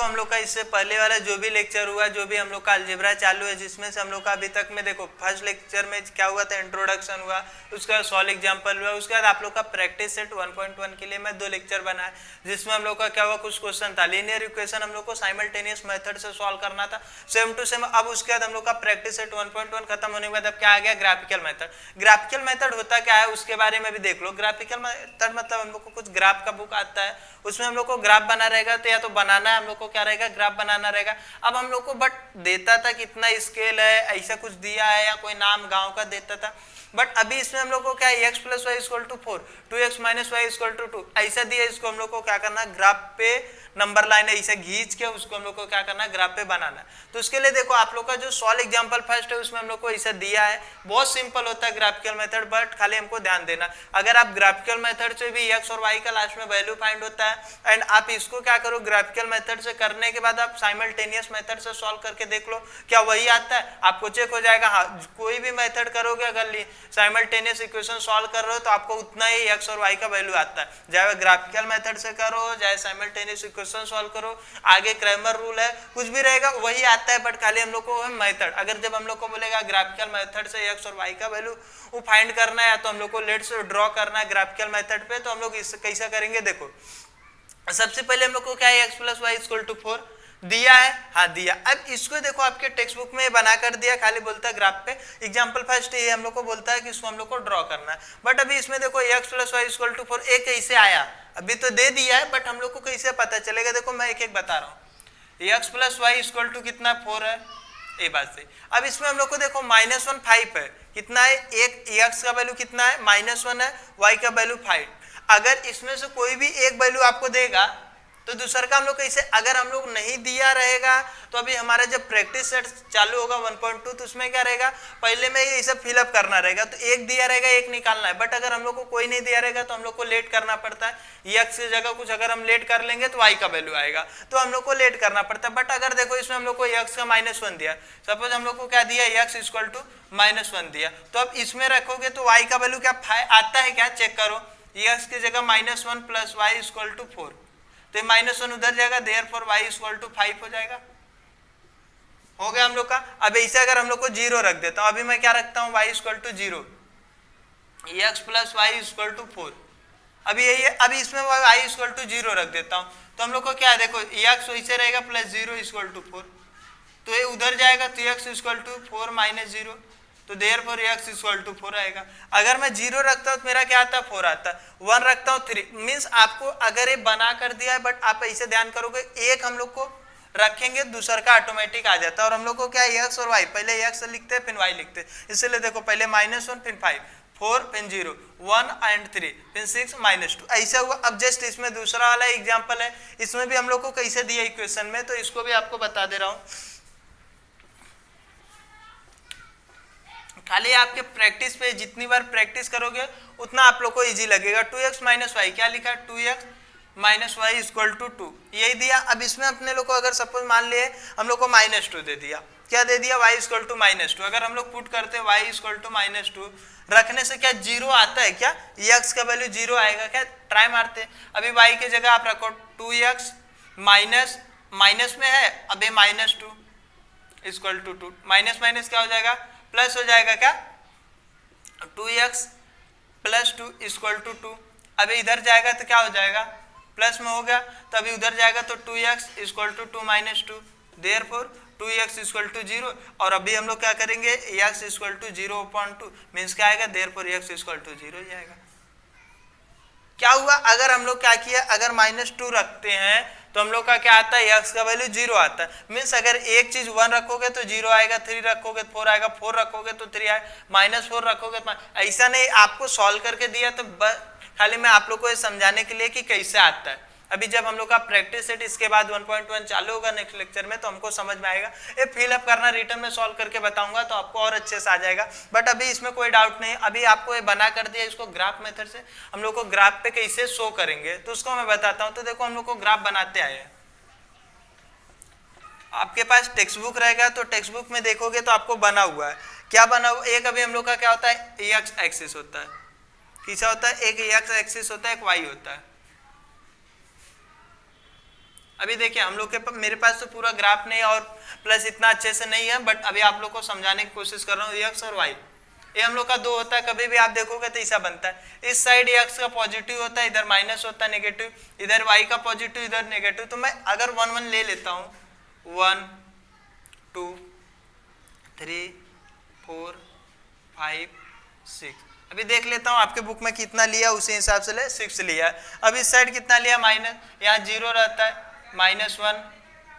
हम लोग का इससे पहले वाला जो भी लेक्चर हुआ, जो भी हम लोग का अलजेब्रा चालू है, जिसमें से हम लोग का अभी तक में देखो फर्स्ट लेक्चर में क्या हुआ था, इंट्रोडक्शन हुआ, उसके बाद सॉल्व एग्जांपल हुआ, उसके बाद आप लोग का प्रैक्टिस सेट 1.1 के लिए मैं 2 लेक्चर बनाया, जिसमें हम लोग का क्या हुआ, कुछ क्वेश्चन था लीनियर इक्वेशन हम लोग को साइमल्टेनियस मेथड से सॉल्व करना था सेम टू सेम। अब उसके बाद हम लोग का प्रैक्टिस सेट 1.1 खत्म होने के बाद अब क्या आ गया, ग्राफिकल मेथड। ग्राफिकल मेथड होता क्या है उसके बारे में भी देख लो। ग्राफिकल मेथड मतलब हम लोग को कुछ ग्राफ का बुक आता है, उसमें हम लोग को ग्राफ बना रहेगा, तो या तो बनाना है हम लोग को, क्या रहेगा, ग्राफ बनाना रहेगा। अब हम लोग को बट देता था कितना स्केल है, ऐसा कुछ दिया है, या कोई नाम गांव का देता था, बट अभी इसमें हम लोग को क्या है, x + y = 4, 2x - y = 2 ऐसा दिया। इसको हम लोग को क्या करना, ग्राफ पे नंबर लाइन ऐसे खींच के उसको हम लोग को क्या करना, ग्राफ पे बनाना। तो उसके लिए देखो आप लोग का जो सॉल्व एग्जांपल फर्स्ट है उसमें हम लोग को ऐसा दिया है, बहुत सिंपल होता है ग्राफिकल मेथड, बट खाली हमको ध्यान देना, अगर आप ग्राफिकल मेथड से भी x और y का लास्ट में वैल्यू फाइंड होता है एंड आप इसको क्या करो, ग्राफिकल मेथड से करने के बाद आप साइमल्टेनियस मेथड से सॉल्व करके देख लो क्या वही आता है, आपको चेक हो जाएगा। हाँ, कोई भी मेथड करोगे अगर साइमल्टेनियस इक्वेशन सॉल्व कर रहे हो तो आपको उतना ही x और y का वैल्यू आता है, चाहे ग्राफिकल मेथड से करो चाहे साइमल्टेनियस इक्वेशन सॉल्व करो, आगे क्रैमर रूल है कुछ भी रहेगा वही आता है, बट खाली हम लोग को मेथड, अगर जब हम लोग को बोलेगा ग्राफिकल मेथड से x और y का वैल्यू वो फाइंड करना है तो हम लोग को लेट्स ड्रॉ करना है ग्राफिकल मेथड पे, तो हम लोग इस कैसा करेंगे, देखो सबसे पहले हम लोग को क्या है, x + y = 4 दिया है, हाँ दिया। अब इसको देखो आपके टेक्स्ट बुक में बना कर दिया, खाली बोलता है ग्राफ पे एग्जांपल फर्स्ट ये हम लोग को बोलता है कि इसको हम लोग को ड्रॉ करना है, बट अभी इसमें देखो x + y = 4 एक कैसे आया, अभी तो दे दिया है बट हम लोग को कैसे पता चलेगा, देखो मैं एक एक बता रहा हूँ। x + y = कितना, 4 है, ये बात सही। अब इसमें हम लोग को देखो -1 5 है, कितना है, एक x का वैल्यू कितना है, -1 है, y का वैल्यू 5। अगर इसमें से कोई भी एक वैल्यू आपको देगा तो दूसरा का हम लोग कैसे, अगर हम लोग नहीं दिया रहेगा तो अभी हमारा जब प्रैक्टिस सेट चालू होगा 1.2 तो उसमें क्या रहेगा, पहले में ये सब फिलअप करना रहेगा, तो एक दिया रहेगा एक निकालना है, बट अगर हम लोग को कोई नहीं दिया रहेगा तो हम लोग को लेट करना पड़ता है, x की जगह कुछ अगर हम लेट कर लेंगे तो y का वैल्यू आएगा, तो हम लोग को लेट करना पड़ता है। बट अगर देखो इसमें हम लोग को x का -1 दिया, सपोज हम लोग को क्या दिया, x = -1 दिया, तो अब इसमें रखोगे तो y का वैल्यू क्या आता है, क्या चेक करो, x की जगह -1 + y = 4, तो -1 उधर जाएगा, देयरफॉर y = 5 हो जाएगा, हो गया हम लोग का। अब ऐसे अगर हम लोग को 0 रख देता हूं, अभी मैं क्या रखता हूं, y = 0, x + y = 4, अभी यही है, अभी इसमें y = 0 रख देता हूं, तो हम लोग को क्या है, देखो x वैसे रहेगा +0 = 4, तो ये उधर जाएगा, तो x = 4 - 0, तो देयरफॉर x = 4 आएगा। अगर मैं 0 रखता हूं तो मेरा क्या आता है, 4 आता है, 1 रखता हूं 3, मीन्स आपको अगर ये बना कर दिया है, बट आप ऐसे ध्यान करोगे एक हम लोग को रखेंगे दूसरा का ऑटोमेटिक आ जाता है, और हम लोग को क्या है, x और y, पहले x लिखते हैं फिर y लिखते हैं, इसलिए देखो पहले -1 फिर 5, 4 फिर 0, 1 and 3 फिर 6 -2 ऐसा हुआ। अब जस्ट इसमें दूसरा वाला एग्जांपल है, इसमें भी हम लोग को कैसे दिया इक्वेशन में, तो इसको भी आपको बता दे रहा हूं, खाली आपके प्रैक्टिस पे जितनी बार प्रैक्टिस करोगे उतना आप लोग को इजी लगेगा। 2x - y क्या लिखा है, 2x - y = 2 यही दिया। अब इसमें अपने लोग को अगर सपोज मान लिए हम लोग को -2 दे दिया, क्या दे दिया, y = -2, अगर हम लोग पुट करते y = -2 रखने से क्या 0 आता है, क्या x का वैल्यू 0 आएगा, क्या ट्राई मारते हैं। अभी y की जगह आप रखो 2x माइनस में है, अभी -2 = 2, माइनस क्या हो जाएगा, प्लस हो जाएगा, क्या 2x + 2 = 2, अभी इधर जाएगा तो क्या हो जाएगा, प्लस में हो गया, तो अभी उधर जाएगा तो 2x = 2 - 2, देयरफॉर 2x = 0, और अभी हम लोग क्या करेंगे, x = 0/2 मीन्स क्या आएगा, देयरफॉर x = 0 ही आएगा। क्या हुआ, अगर हम लोग क्या किया, अगर -2 रखते हैं तो हम लोग का क्या आता है, x का वैल्यू 0 आता है, मीन्स अगर एक चीज 1 रखोगे तो 0 आएगा, 3 रखोगे तो 4 आएगा, 4 रखोगे तो 3 आएगा, -4 रखोगे तो ऐसा नहीं, आपको सॉल्व करके दिया तो खाली मैं आप लोग को ये समझाने के लिए कि कैसे आता है। अभी जब हम लोग का प्रैक्टिस सेट इसके बाद 1.1 चालू होगा नेक्स्ट लेक्चर में, तो हमको समझ में आएगा, ये फिलअप करना रिटर्न में सॉल्व करके बताऊंगा तो आपको और अच्छे से आ जाएगा, बट अभी इसमें कोई डाउट नहीं। अभी आपको ये बना कर दिया, इसको ग्राफ मेथड से हम लोग को ग्राफ पे कैसे शो करेंगे तो उसको मैं बताता हूँ। तो देखो हम लोग को ग्राफ बनाते आए हैं, आपके पास टेक्स्ट बुक रहेगा तो टेक्स्ट बुक में देखोगे तो आपको बना हुआ है, क्या बना हुआ, एक अभी हम लोग का क्या होता है, एक्स एक्सिस होता है, किसा होता है, एक एक्स एक्सिस होता है, एक वाई होता है, अभी देखिए हम लोग के मेरे पास तो पूरा ग्राफ नहीं और प्लस इतना अच्छे से नहीं है, बट अभी आप लोग को समझाने की कोशिश कर रहा हूँ। एक्स और वाई ये हम लोग का 2 होता है, कभी भी आप देखोगे तो ऐसा बनता है। इस साइड एक्स का पॉजिटिव होता है, इधर माइनस होता है नेगेटिव, इधर वाई का पॉजिटिव इधर नेगेटिव। तो मैं अगर 1 1 ले लेता हूँ, 1 2 3 4 5 6, अभी देख लेता हूँ आपके बुक में कितना लिया उसी हिसाब से ले 6 लिया। अब इस साइड कितना लिया माइनस, यहाँ 0 रहता है, -1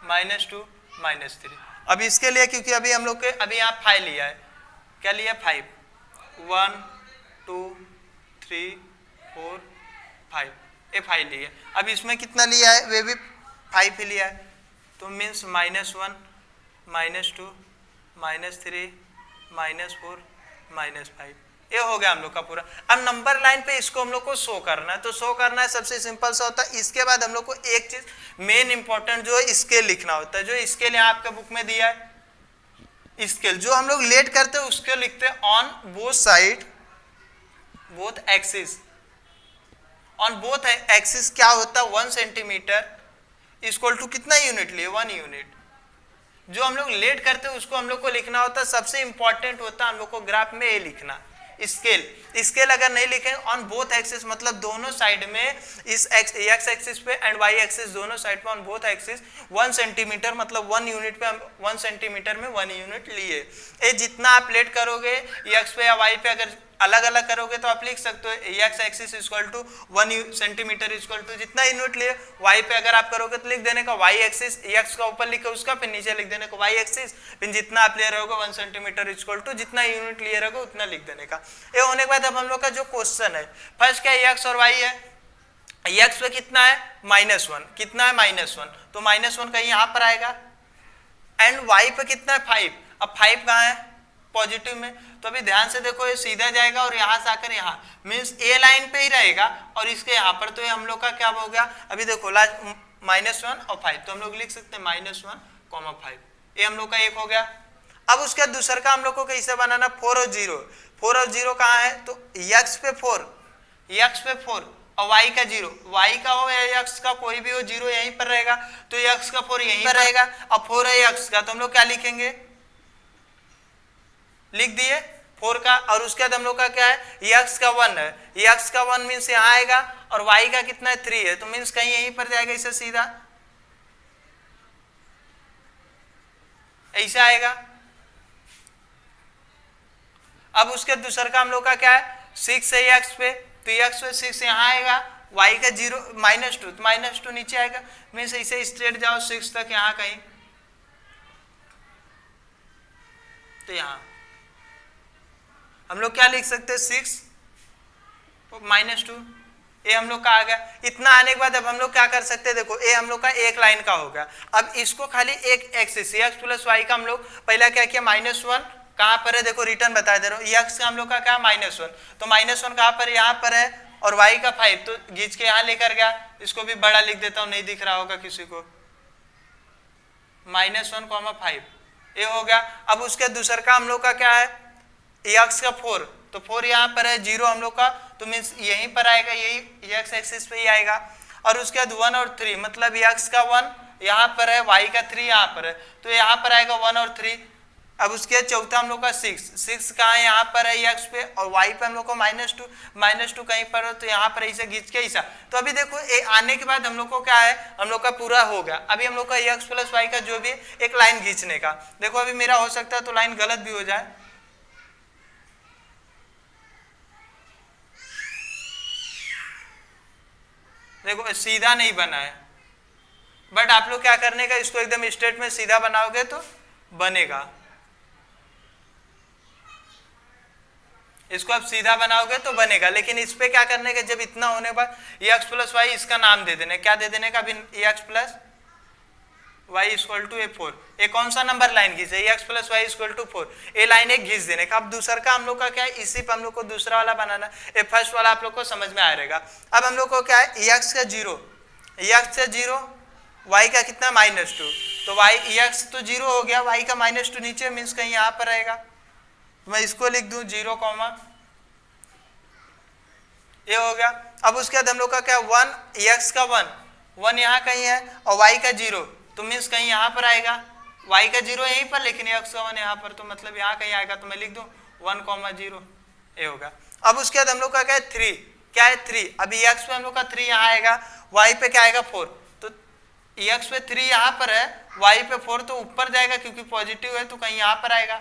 -2 -3। अब इसके लिए क्योंकि अभी हम लोग के अभी यहाँ 5 लिया है, क्या लिया 5, 1 2 3 4 5, ये 5 लिया। अब इसमें कितना लिया है, वे भी 5 ही लिया है, तो मीन्स -1 -2 -3 -4 -5, ये हो गया हम लोग का पूरा। अब नंबर लाइन पे इसको हम लोग को शो करना है, तो शो करना है सबसे सिंपल सा होता है। इसके बाद हम लोग को एक चीज मेन इंपॉर्टेंट जो है स्केल लिखना होता है, जो स्केल यहाँ आपके बुक में दिया है, स्केल जो हम लोग लेट करते हैं उसके लिखते हैं on both side both axis. On both axis क्या होता है, 1 सेंटीमीटर इक्वल टू कितना यूनिट लिए, 1 यूनिट। जो हम लोग लेट करते हैं उसको हम लोग को लिखना होता है, सबसे इंपॉर्टेंट होता है हम लोग को ग्राफ में ये लिखना स्केल। स्केल अगर नहीं लिखें ऑन बोथ एक्सिस मतलब दोनों साइड में, इस एक्स एक्सिस पे एंड वाई एक्सिस दोनों साइड पे ऑन बोथ एक्सिस 1 सेंटीमीटर मतलब 1 यूनिट पे 1 सेंटीमीटर में 1 यूनिट लिए। ये जितना आप लेट करोगे एक्स पे या वाई पे अगर अलग अलग करोगे तो आप लिख सकते हो X axis equal to 1 centimetre equal to जितना यूनिट लिए। वाई पे अगर आप करोगे तो लिख देने का वाई एक्सिस, एक्स का ऊपर लिखे उसका, फिर नीचे लिख देने का वाई एक्सिस, फिर जितना आप ले रहोगे 1 सेंटीमीटर इक्वल टू जितना यूनिट लिए रहोगे उतना लिख देने का। ये होने के बाद अब हम लोग का जो क्वेश्चन है, फर्स्ट क्या एक्स और वाई है। एक्स पे कितना है -1, कितना है -1, तो -1 कहीं यहाँ पर आएगा, एंड वाई पे कितना है 5। अब 5 कहाँ है पॉजिटिव में, तो अभी ध्यान से देखो ये सीधा जाएगा और यहाँ से आकर यहाँ मीन्स ए लाइन पे ही रहेगा और इसके यहाँ पर, तो ये हम लोग का क्या हो गया, अभी देखो लास्ट -1 और 5, तो हम लोग लिख सकते हैं -1, 5, ये हम लोग का एक हो गया। अब उसके दूसरा का हम लोग को कैसे बनाना, 4 और 0, 4 और 0 कहाँ है, तो x पे 4 और y का 0, y का हो या x का कोई भी हो 0 यहीं पर रहेगा, तो x का 4 यहीं पर रहेगा। अब 4 है x का, तो हम लोग क्या लिखेंगे, लिख दिए 4 का, और उसके बाद हम लोग का क्या है x का 1 है, x का 1 मीन्स यहाँ आएगा और y का कितना है 3 है, तो मीन्स कहीं यहीं पर जाएगा, इसे सीधा ऐसा आएगा। अब उसके दूसरा का हम लोग का क्या है 6 है x पे, तो x पे 6 यहाँ आएगा, y का 0 -2, तो -2 नीचे आएगा, मीन्स ऐसे स्ट्रेट जाओ 6 तक यहाँ कहीं, तो यहाँ हम लोग क्या लिख सकते हैं 6 -2, ये हम लोग का आ गया। इतना आने के बाद अब हम लोग क्या कर सकते हैं, देखो ये हम लोग का एक लाइन का हो गया। अब इसको खाली एक एक्सिस x प्लस वाई का हम लोग पहला क्या किया, -1 कहाँ पर है, देखो रिटर्न बता दे रहा हूँ, x का हम लोग का क्या -1, तो -1 कहाँ पर, यहाँ पर है, और y का 5, तो खींच के यहाँ लेकर गया, इसको भी बड़ा लिख देता हूँ, नहीं दिख रहा होगा किसी को, -1, 5, ये हो गया। अब उसके दूसरा का हम लोग का क्या है x का 4, तो 4 यहाँ पर है, 0 हम लोग का, तो मीन्स यहीं पर आएगा, यही x एक्सिस पे ही आएगा। और उसके बाद 1 और 3 मतलब x का 1 यहाँ पर है, y का 3 यहाँ पर है, तो यहाँ पर आएगा 1 और 3। अब उसके चौथा हम लोग का 6 कहाँ है, यहाँ पर है x पे, और y पे हम लोग को -2 कहीं पर हो, तो यहाँ पर ऐसे खींच के ऐसा। तो अभी देखो ये आने के बाद हम लोग को क्या है, हम लोग का पूरा हो गया। अभी हम लोग का x प्लस वाई का जो भी एक लाइन खींचने का, देखो अभी मेरा हो सकता है तो लाइन गलत भी हो जाए, देखो सीधा नहीं बना है, बट आप लोग क्या करने का, इसको एकदम स्ट्रेट में सीधा बनाओगे तो बनेगा, इसको आप सीधा बनाओगे तो बनेगा। लेकिन इस पे क्या करने का, जब इतना होने के बाद x प्लस वाई इसका नाम दे देने, क्या दे देने का, अभी x plus Y equal to 4, ये कौन सा नंबर लाइन खींचे, x plus Y equal to 4, ये लाइन एक घिस देने का। अब दूसरा का हम लोग का क्या है, इसी पे हम लोग को दूसरा वाला बनाना, ये फर्स्ट वाला आप लोग को समझ में आ रहेगा। अब हम लोग को क्या है x का 0, y का कितना -2, तो x तो 0 हो गया, y का -2 नीचे मीन्स कहीं यहाँ पर रहेगा, मैं इसको लिख दूं 0, ये हो गया। अब उसके बाद हम लोग का क्या 1 x का 1 1 यहाँ कहीं है और y का 0, तो मीन्स कहीं यहाँ पर आएगा, y का 0 यहीं पर लेकिन x का 1 यहाँ पर, तो मतलब यहाँ कहीं आएगा, तो मैं लिख दूँ 1,0 ये होगा। अब उसके बाद हम लोग का क्या है 3, क्या है 3, अभी x पे हम लोग का 3 यहाँ आएगा, y पे क्या आएगा 4, तो x पे 3 यहाँ पर है, y पे 4, तो ऊपर जाएगा क्योंकि पॉजिटिव है, तो कहीं यहाँ पर आएगा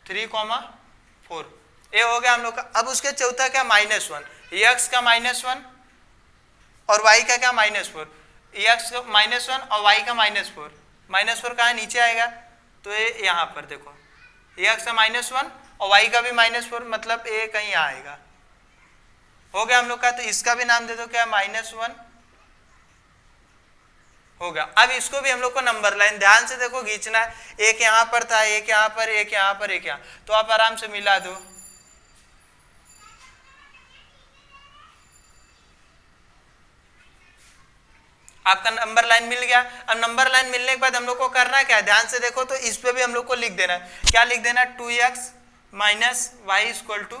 3,4 ये हो गया हम लोग का। अब उसके चौथा क्या -1, x का -1 और y का क्या -4, x का -1 और y का -4, -4 कहाँ नीचे आएगा, तो ये यहाँ पर देखो x का -1 और y का भी -4, मतलब ये कहीं यहाँ आएगा, हो गया हम लोग का। तो इसका भी नाम दे दो क्या, -1 हो गया। अब इसको भी हम लोग को नंबर लाइन ध्यान से देखो खींचना है, एक यहाँ पर था, एक यहाँ पर, एक यहाँ पर, एक यहाँ, तो आप आराम से मिला दो। आपका नंबर लाइन मिल गया। अब नंबर लाइन मिलने के बाद हम लोग को करना क्या है, ध्यान से देखो, तो इस पे भी हम लोग को लिख देना है, क्या लिख देना, 2x minus Y equal to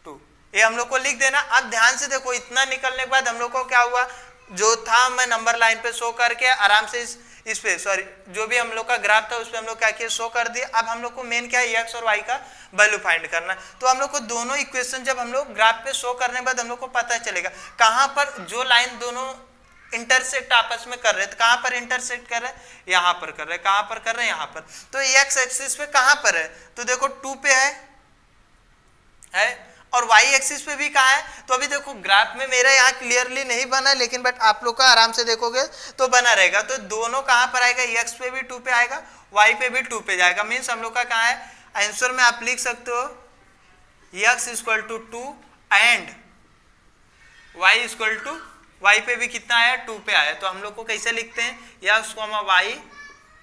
2, ये हम लोग को लिख देना। अब ध्यान से देखो, इतना निकलने के बाद हम लोग को क्या हुआ, जो था मैं नंबर लाइन पे शो करके आराम से इस पे सॉरी जो भी हम लोग का ग्राफ था उस पे हम लोग क्या किया, शो कर दिया। अब हम लोग को मेन क्या है, एक्स और वाई का वैल्यू फाइंड करना है। तो हम लोग को दोनों इक्वेशन जब हम लोग ग्राफ पे शो करने के बाद हम लोग को पता चलेगा कहाँ पर जो लाइन दोनों इंटरसेक्ट आपस में कर रहे हैं, तो कहाँ पर इंटरसेक्ट कर रहे हैं, यहाँ पर कर रहे हैं, कहाँ पर कर रहे हैं, यहाँ पर। तो एक्स एक्सिस पे कहाँ पर है, तो देखो 2 पे है और y एक्सिस पे भी कहाँ है, तो अभी देखो ग्राफ में मेरा यहाँ क्लियरली नहीं बना, लेकिन बट आप लोग का आराम से देखोगे तो बना रहेगा। तो दोनों कहाँ पर आएगा, x पे भी 2 पे आएगा, y पे भी 2 पे जाएगा। मीन्स हम लोग का कहाँ है, आंसर में आप लिख सकते हो x equal to 2 and y equal to, y पे भी कितना आया, 2 पे आया। तो हम लोग को कैसे लिखते हैं, x, y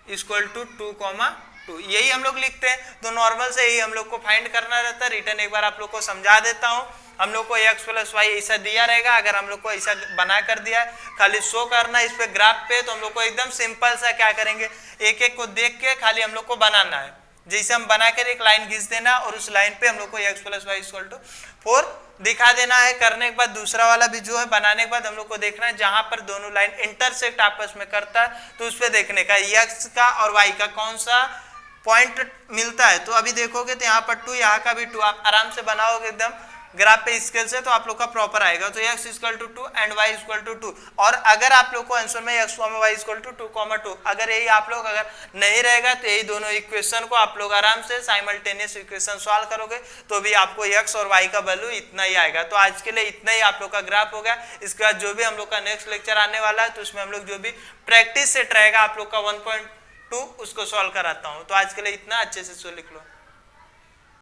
इक्वल टू 2, यही हम लोग लिखते हैं। तो नॉर्मल से यही हम लोग को फाइंड करना रहता है। रिटर्न एक बार आप लोग को समझा देता हूँ। हम लोग को x प्लस वाई ऐसा दिया रहेगा, अगर हम लोग को ऐसा बना कर दिया है, खाली शो करना इस पे ग्राफ पे, तो हम लोग को एकदम सिंपल सा क्या करेंगे, एक एक को देख के खाली हम लोग को बनाना है। जैसे हम बनाकर एक लाइन खींच देना और उस लाइन पे हम लोग को x plus Y equal to 4 दिखा देना है। करने के बाद दूसरा वाला भी जो है बनाने के बाद हम लोग को देखना है जहां पर दोनों लाइन इंटरसेक्ट आपस में करता है, तो उस पर देखने का x का और y का कौन सा पॉइंट मिलता है। तो अभी देखोगे तो यहाँ पर 2, यहाँ का भी 2, आप आराम से बनाओगे एकदम ग्राफ पे स्केल से, तो आप लोग का प्रॉपर आएगा। तो x equal to 2 and y equal to 2। और अगर आप लोग को आंसर में x y इक्वल टू 2,2 अगर यही आप लोग अगर नहीं रहेगा, तो यही दोनों इक्वेशन को आप लोग आराम से साइमल्टेनियस इक्वेशन सॉल्व करोगे तो भी आपको x और y का वैल्यू इतना ही आएगा। तो आज के लिए इतना ही आप लोग का ग्राफ हो गया। इसके बाद जो भी हम लोग का नेक्स्ट लेक्चर आने वाला है, तो उसमें हम लोग जो भी प्रैक्टिस सेट रहेगा आप लोग का 1.2 उसको सॉल्व कराता हूँ। तो आज के लिए इतना, अच्छे से लिख लो।